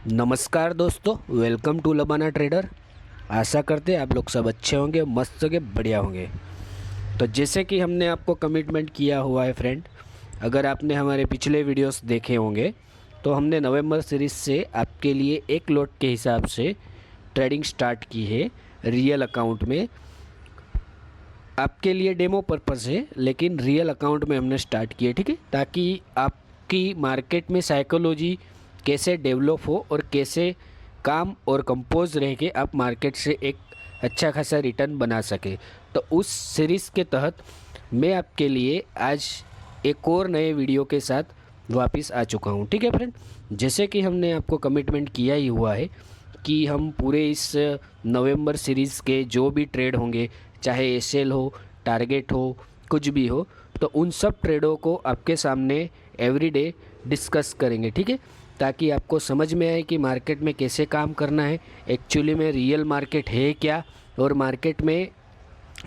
नमस्कार दोस्तों, welcome to Labana trader. आशा करते हैं आप लोग सब अच्छे होंगे, मस्त होंगे, बढ़िया होंगे। तो जैसे कि हमने आपको कमिटमेंट किया हुआ है फ्रेंड, अगर आपने हमारे पिछले वीडियोस देखे होंगे तो हमने नवंबर सीरीज़ से आपके लिए एक लॉट के हिसाब से ट्रेडिंग स्टार्ट की है रियल अकाउंट में। आपके लिए डेमो पर्पज़ है, लेकिन रियल अकाउंट में हमने स्टार्ट किया, ठीक है, ताकि आपकी मार्केट में साइकोलॉजी कैसे डेवलप हो और कैसे काम और कंपोज रह के आप मार्केट से एक अच्छा खासा रिटर्न बना सके। तो उस सीरीज़ के तहत मैं आपके लिए आज एक और नए वीडियो के साथ वापस आ चुका हूँ, ठीक है फ्रेंड। जैसे कि हमने आपको कमिटमेंट किया ही हुआ है कि हम पूरे इस नवंबर सीरीज़ के जो भी ट्रेड होंगे, चाहे एसएल हो, टारगेट हो, कुछ भी हो, तो उन सब ट्रेडों को आपके सामने एवरीडे डिस्कस करेंगे, ठीक है, ताकि आपको समझ में आए कि मार्केट में कैसे काम करना है, एक्चुअली में रियल मार्केट है क्या, और मार्केट में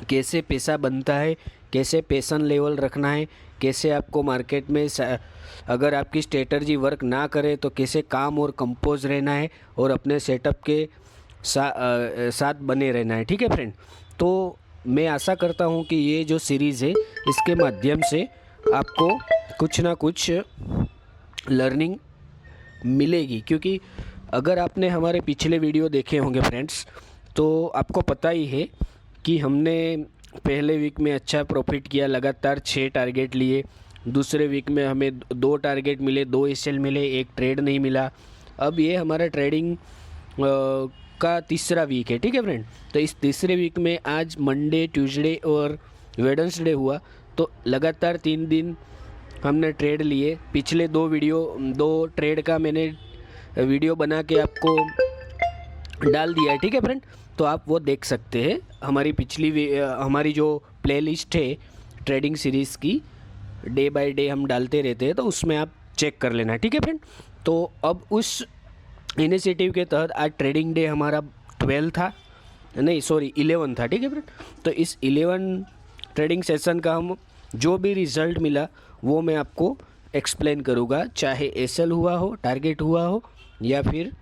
कैसे पैसा बनता है, कैसे पेशन लेवल रखना है, कैसे आपको मार्केट में अगर आपकी स्ट्रेटजी वर्क ना करे तो कैसे काम और कंपोज रहना है और अपने सेटअप के साथ बने रहना है, ठीक है फ्रेंड। तो मैं आशा करता हूँ कि ये जो सीरीज़ है इसके माध्यम से आपको कुछ ना कुछ लर्निंग मिलेगी, क्योंकि अगर आपने हमारे पिछले वीडियो देखे होंगे फ्रेंड्स, तो आपको पता ही है कि हमने पहले वीक में अच्छा प्रॉफिट किया, लगातार 6 टारगेट लिए। दूसरे वीक में हमें 2 टारगेट मिले, 2 एसएल मिले, एक ट्रेड नहीं मिला। अब ये हमारा ट्रेडिंग का तीसरा वीक है, ठीक है फ्रेंड। तो इस तीसरे वीक में आज मंडे, ट्यूसडे और वेडनेसडे हुआ, तो लगातार 3 दिन हमने ट्रेड लिए। पिछले 2 ट्रेड का मैंने वीडियो बना के आपको डाल दिया है, ठीक है फ्रेंड। तो आप वो देख सकते हैं। हमारी जो प्लेलिस्ट है ट्रेडिंग सीरीज़ की, डे बाय डे हम डालते रहते हैं, तो उसमें आप चेक कर लेना, ठीक है फ्रेंड। तो अब उस इनिशिएटिव के तहत आज ट्रेडिंग डे हमारा 12 था, नहीं सॉरी 11 था, ठीक है फ्रेंड। तो इस 11 ट्रेडिंग सेशन का हम जो भी रिज़ल्ट मिला वो मैं आपको एक्सप्लेन करूँगा, चाहे एसएल हुआ हो, टारगेट हुआ हो, या फिर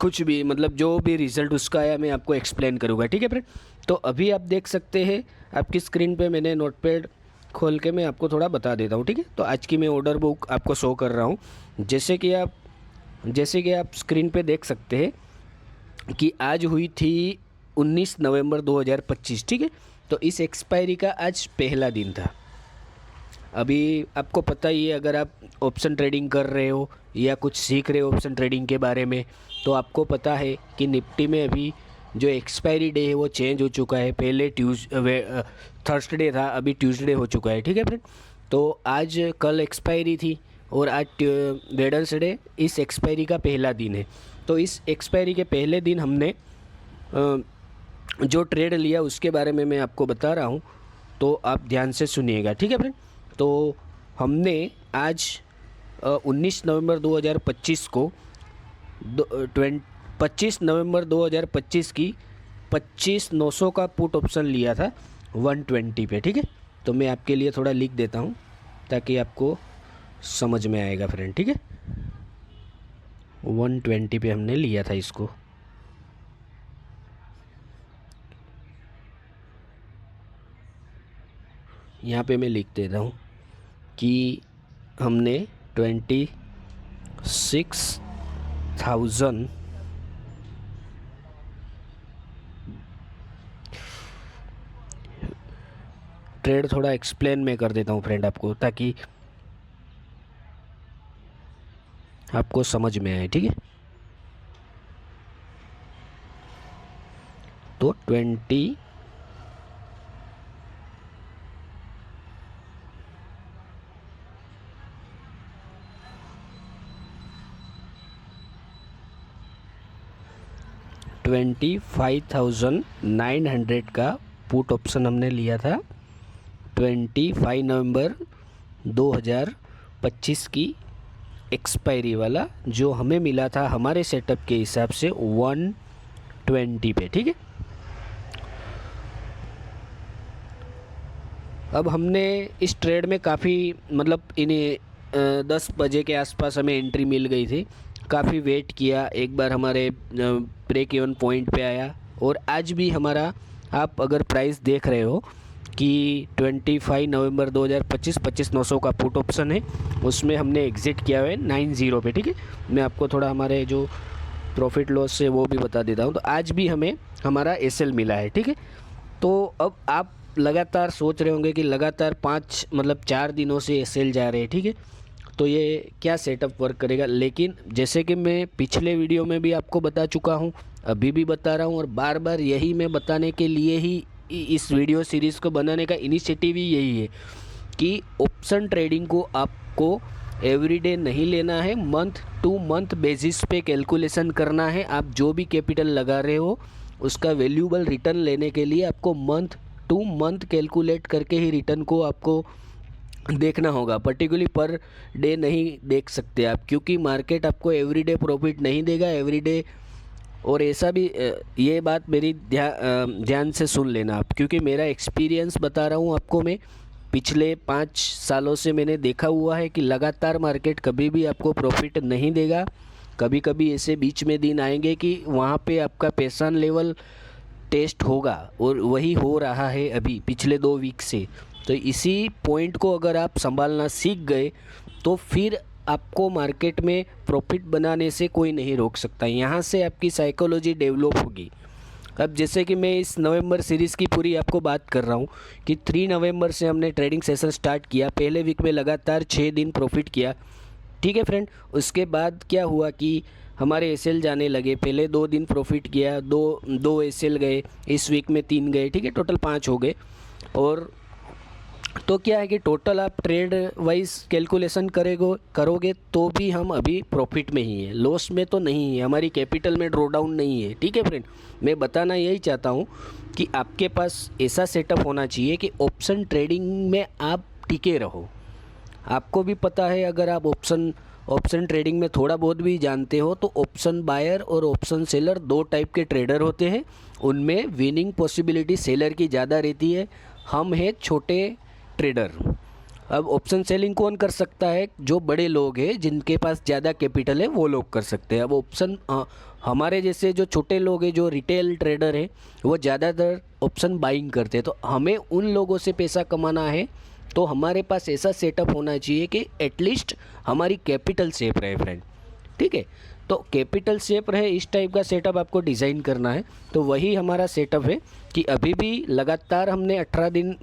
कुछ भी, मतलब जो भी रिज़ल्ट उसका आया मैं आपको एक्सप्लेन करूँगा, ठीक है फ्रेंड। तो अभी आप देख सकते हैं आपकी स्क्रीन पे मैंने नोटपैड खोल के मैं आपको थोड़ा बता देता हूँ, ठीक है। तो आज की मैं ऑर्डर बुक आपको शो कर रहा हूँ। जैसे कि आप स्क्रीन पे देख सकते हैं कि आज हुई थी 19 नवंबर 2025, ठीक है। तो इस एक्सपायरी का आज पहला दिन था। अभी आपको पता ही है, अगर आप ऑप्शन ट्रेडिंग कर रहे हो या कुछ सीख रहे हो ऑप्शन ट्रेडिंग के बारे में, तो आपको पता है कि निफ्टी में अभी जो एक्सपायरी डे है वो चेंज हो चुका है। पहले थर्सडे था, अभी ट्यूसडे हो चुका है, ठीक है फ्रेंड। तो आज कल एक्सपायरी थी और आज वेडनेसडे इस एक्सपायरी का पहला दिन है। तो इस एक्सपायरी के पहले दिन हमने जो ट्रेड लिया उसके बारे में मैं आपको बता रहा हूँ, तो आप ध्यान से सुनिएगा, ठीक है फ्रेंड। तो हमने आज 19 नवंबर 2025 को 25 नवंबर 2025 की 25,900 का पुट ऑप्शन लिया था 120 पे, ठीक है। तो मैं आपके लिए थोड़ा लिख देता हूँ ताकि आपको समझ में आएगा फ्रेंड, ठीक है। 120 पे हमने लिया था इसको। यहाँ पे मैं लिख देता हूँ कि हमने 26,000 ट्रेड थोड़ा एक्सप्लेन मैं कर देता हूँ फ्रेंड आपको, ताकि आपको समझ में आए, ठीक है। तो 25,900 का पुट ऑप्शन हमने लिया था 25 नवंबर 2025 की एक्सपायरी वाला, जो हमें मिला था हमारे सेटअप के हिसाब से 120 पे, ठीक है। अब हमने इस ट्रेड में काफ़ी मतलब इन्हें 10 बजे के आसपास हमें एंट्री मिल गई थी। काफ़ी वेट किया, एक बार हमारे ब्रेक इवन पॉइंट पे आया। और आज भी हमारा, आप अगर प्राइस देख रहे हो कि 25 नवंबर 2025 25,900 का पुट ऑप्शन है, उसमें हमने एग्ज़िट किया हुआ है 90 पे। ठीक है, मैं आपको थोड़ा हमारे जो प्रॉफिट लॉस है वो भी बता देता हूँ। तो आज भी हमें हमारा एसएल मिला है। ठीक है, तो अब आप लगातार सोच रहे होंगे कि लगातार 4 दिनों से एसएल जा रहे हैं। ठीक है, तो ये क्या सेटअप वर्क करेगा। लेकिन जैसे कि मैं पिछले वीडियो में भी आपको बता चुका हूँ, अभी भी बता रहा हूँ, और बार बार यही मैं बताने के लिए ही इस वीडियो सीरीज़ को बनाने का इनिशिएटिव ही यही है कि ऑप्शन ट्रेडिंग को आपको एवरीडे नहीं लेना है, मंथ टू मंथ बेसिस पे कैलकुलेशन करना है। आप जो भी कैपिटल लगा रहे हो उसका वैल्यूएबल रिटर्न लेने के लिए आपको मंथ टू मंथ कैलकुलेट करके ही रिटर्न को आपको देखना होगा। पर्टिकुलरली पर डे नहीं देख सकते आप, क्योंकि मार्केट आपको एवरीडे प्रॉफिट नहीं देगा एवरीडे। और ऐसा भी, ये बात मेरी ध्यान से सुन लेना आप, क्योंकि मेरा एक्सपीरियंस बता रहा हूँ आपको। मैं पिछले 5 सालों से मैंने देखा हुआ है कि लगातार मार्केट कभी भी आपको प्रॉफिट नहीं देगा। कभी कभी ऐसे बीच में दिन आएंगे कि वहाँ पे आपका पैसान लेवल टेस्ट होगा, और वही हो रहा है अभी पिछले 2 वीक से। तो इसी पॉइंट को अगर आप संभालना सीख गए तो फिर आपको मार्केट में प्रॉफिट बनाने से कोई नहीं रोक सकता। यहाँ से आपकी साइकोलॉजी डेवलप होगी। अब जैसे कि मैं इस नवंबर सीरीज़ की पूरी आपको बात कर रहा हूँ कि 3 नवंबर से हमने ट्रेडिंग सेशन स्टार्ट किया। पहले वीक में लगातार 6 दिन प्रॉफिट किया। ठीक है फ्रेंड, उसके बाद क्या हुआ कि हमारे एसएल जाने लगे। पहले 2 दिन प्रॉफिट किया, दो एसएल गए, इस वीक में 3 गए। ठीक है, टोटल 5 हो गए। और तो क्या है कि टोटल आप ट्रेड वाइज कैलकुलेशन करोगे तो भी हम अभी प्रॉफिट में ही है, लॉस में तो नहीं है, हमारी कैपिटल में ड्रॉ डाउन नहीं है। ठीक है फ्रेंड, मैं बताना यही चाहता हूँ कि आपके पास ऐसा सेटअप होना चाहिए कि ऑप्शन ट्रेडिंग में आप टिके रहो। आपको भी पता है, अगर आप ऑप्शन ट्रेडिंग में थोड़ा बहुत भी जानते हो तो ऑप्शन बायर और ऑप्शन सेलर 2 टाइप के ट्रेडर होते हैं। उनमें विनिंग पॉसिबिलिटी सेलर की ज़्यादा रहती है। हम हैं छोटे ट्रेडर। अब ऑप्शन सेलिंग कौन कर सकता है? जो बड़े लोग हैं, जिनके पास ज़्यादा कैपिटल है, वो लोग कर सकते हैं। अब ऑप्शन हमारे जैसे जो छोटे लोग हैं, जो रिटेल ट्रेडर हैं, वो ज़्यादातर ऑप्शन बाइंग करते हैं। तो हमें उन लोगों से पैसा कमाना है तो हमारे पास ऐसा सेटअप होना चाहिए कि एटलीस्ट हमारी कैपिटल सेफ रहे फ्रेंड। ठीक है, तो कैपिटल सेफ रहे, इस टाइप का सेटअप आपको डिज़ाइन करना है। तो वही हमारा सेटअप है कि अभी भी लगातार हमने 18 दिन,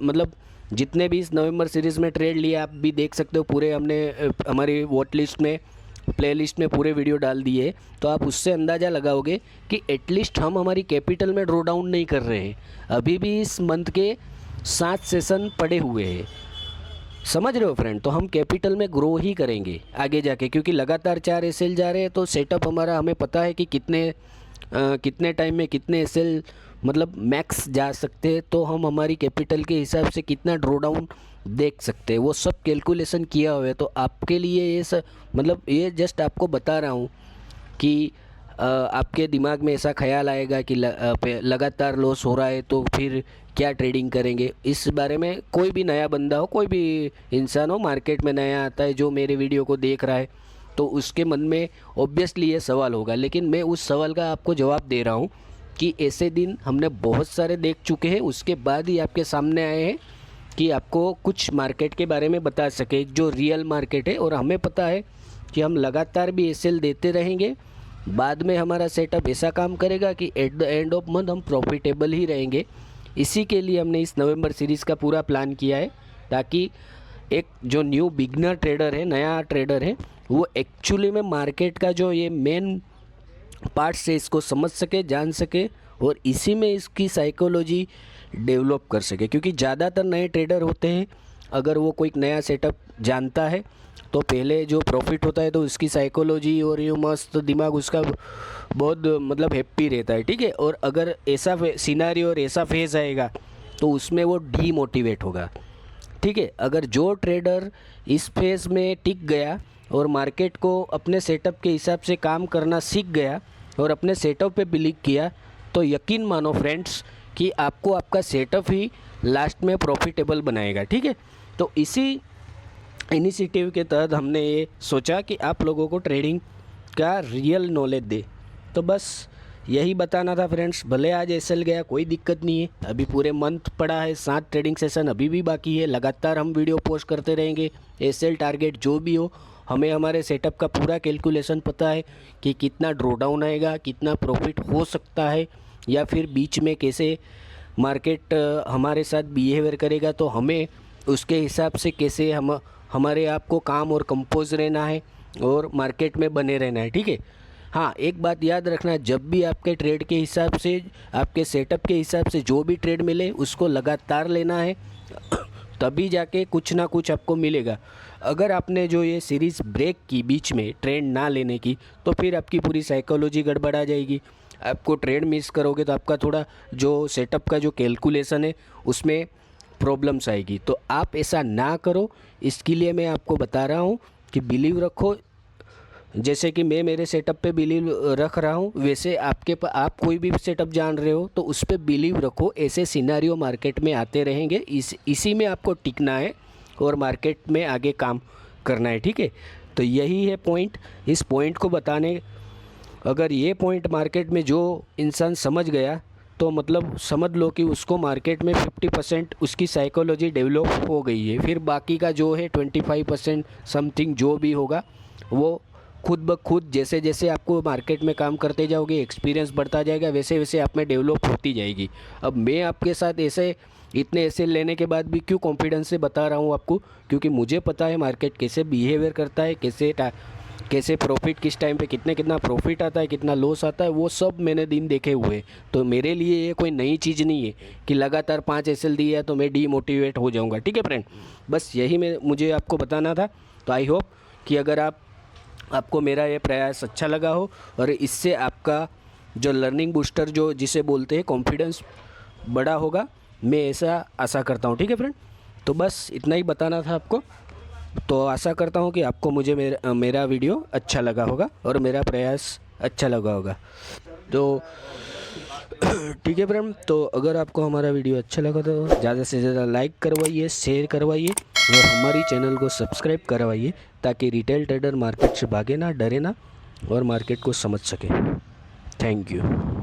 जितने भी इस नवंबर सीरीज़ में ट्रेड लिया, आप भी देख सकते हो पूरे हमने हमारी वॉच लिस्ट में, प्लेलिस्ट में पूरे वीडियो डाल दिए। तो आप उससे अंदाज़ा लगाओगे कि एटलीस्ट हम हमारी कैपिटल में ड्रॉ डाउन नहीं कर रहे हैं। अभी भी इस मंथ के 7 सेशन पड़े हुए हैं, समझ रहे हो फ्रेंड। तो हम कैपिटल में ग्रो ही करेंगे आगे जाके, क्योंकि लगातार 4 एसएल जा रहे हैं। तो सेटअप हमारा, हमें पता है कि कितने टाइम में कितने एसएल मैक्स जा सकते हैं। तो हम हमारी कैपिटल के हिसाब से कितना ड्रॉ डाउन देख सकते हैं, वो सब कैलकुलेशन किया हुआ है। तो आपके लिए ये ये जस्ट आपको बता रहा हूँ कि आपके दिमाग में ऐसा ख्याल आएगा कि लगातार लॉस हो रहा है तो फिर क्या ट्रेडिंग करेंगे। इस बारे में कोई भी नया बंदा हो, कोई भी इंसान हो, मार्केट में नया आता है, जो मेरे वीडियो को देख रहा है, तो उसके मन में ऑब्वियसली ये सवाल होगा। लेकिन मैं उस सवाल का आपको जवाब दे रहा हूँ कि ऐसे दिन हमने बहुत सारे देख चुके हैं। उसके बाद ही आपके सामने आए हैं कि आपको कुछ मार्केट के बारे में बता सके, जो रियल मार्केट है। और हमें पता है कि हम लगातार भी एसएल देते रहेंगे, बाद में हमारा सेटअप ऐसा काम करेगा कि at the end of month हम प्रॉफिटेबल ही रहेंगे। इसी के लिए हमने इस नवंबर सीरीज़ का पूरा प्लान किया है, ताकि एक जो न्यू बिगनर ट्रेडर है, नया ट्रेडर है, वो एक्चुअली में मार्केट का जो ये मेन पार्ट से इसको समझ सके, जान सके, और इसी में इसकी साइकोलॉजी डेवलप कर सके। क्योंकि ज़्यादातर नए ट्रेडर होते हैं, अगर वो कोई नया सेटअप जानता है तो पहले जो प्रॉफिट होता है तो उसकी साइकोलॉजी और ये मस्त दिमाग उसका बहुत हैप्पी रहता है। ठीक है, और अगर ऐसा सिनारियो और ऐसा फेज़ आएगा तो उसमें वो डीमोटिवेट होगा। ठीक है, अगर जो ट्रेडर इस फेज़ में टिक गया और मार्केट को अपने सेटअप के हिसाब से काम करना सीख गया और अपने सेटअप पे बिलीव किया, तो यकीन मानो फ्रेंड्स कि आपको आपका सेटअप ही लास्ट में प्रॉफिटेबल बनाएगा। ठीक है, तो इसी इनिशिएटिव के तहत हमने ये सोचा कि आप लोगों को ट्रेडिंग का रियल नॉलेज दे। तो बस यही बताना था फ्रेंड्स। भले आज एसएल गया, कोई दिक्कत नहीं है, अभी पूरे मंथ पड़ा है, 7 ट्रेडिंग सेशन अभी भी बाकी है। लगातार हम वीडियो पोस्ट करते रहेंगे। एसएल टारगेट जो भी हो, हमें हमारे सेटअप का पूरा कैलकुलेशन पता है कि कितना ड्रॉ डाउन आएगा, कितना प्रॉफिट हो सकता है, या फिर बीच में कैसे मार्केट हमारे साथ बिहेवियर करेगा। तो हमें उसके हिसाब से कैसे हमारे आप को काम और कंपोज रहना है और मार्केट में बने रहना है, ठीक है। हाँ, एक बात याद रखना, जब भी आपके ट्रेड के हिसाब से, आपके सेटअप के हिसाब से जो भी ट्रेड मिले उसको लगातार लेना है, तभी जाके कुछ ना कुछ आपको मिलेगा। अगर आपने जो ये सीरीज़ ब्रेक की बीच में ट्रेड ना लेने की, तो फिर आपकी पूरी साइकोलॉजी गड़बड़ा जाएगी। आपको ट्रेड मिस करोगे तो आपका थोड़ा जो सेटअप का जो कैलकुलेशन है उसमें प्रॉब्लम्स आएगी। तो आप ऐसा ना करो, इसके लिए मैं आपको बता रहा हूँ कि बिलीव रखो। जैसे कि मैं मेरे सेटअप पे बिलीव रख रहा हूँ, वैसे आप कोई भी सेटअप जान रहे हो तो उस पर बिलीव रखो। ऐसे सिनेरियो मार्केट में आते रहेंगे, इसी में आपको टिकना है और मार्केट में आगे काम करना है, ठीक है। तो यही है पॉइंट। इस पॉइंट को बताने, अगर ये पॉइंट मार्केट में जो इंसान समझ गया तो मतलब समझ लो कि उसको मार्केट में 50% उसकी साइकोलॉजी डेवलप हो गई है। फिर बाकी का जो है 25% समथिंग जो भी होगा वो खुद ब खुद, जैसे जैसे आपको मार्केट में काम करते जाओगे, एक्सपीरियंस बढ़ता जाएगा, वैसे वैसे आप में डेवलप होती जाएगी। अब मैं आपके साथ इतने ऐसे लेने के बाद भी क्यों कॉन्फिडेंस से बता रहा हूँ आपको, क्योंकि मुझे पता है मार्केट कैसे बिहेवियर करता है, कैसे प्रॉफिट, किस टाइम पे कितना प्रॉफिट आता है, कितना लॉस आता है, वो सब मैंने दिन देखे हुए। तो मेरे लिए ये कोई नई चीज़ नहीं है कि लगातार 5 एसएल दिया तो मैं डीमोटिवेट हो जाऊंगा, ठीक है फ्रेंड। बस यही मुझे आपको बताना था। तो आई होप कि अगर आपको मेरा ये प्रयास अच्छा लगा हो और इससे आपका जो लर्निंग बूस्टर जो जिसे बोलते हैं कॉन्फिडेंस बड़ा होगा, मैं ऐसा आशा करता हूँ, ठीक है फ्रेंड। तो बस इतना ही बताना था आपको। तो आशा करता हूँ कि आपको मेरा वीडियो अच्छा लगा होगा और मेरा प्रयास अच्छा लगा होगा। तो ठीक है फ्रेंड, तो अगर आपको हमारा वीडियो अच्छा लगा तो ज़्यादा से ज़्यादा लाइक करवाइए, शेयर करवाइए और हमारी चैनल को सब्सक्राइब करवाइए, ताकि रिटेल ट्रेडर मार्केट से भागे ना, डरे ना और मार्केट को समझ सके। Thank you.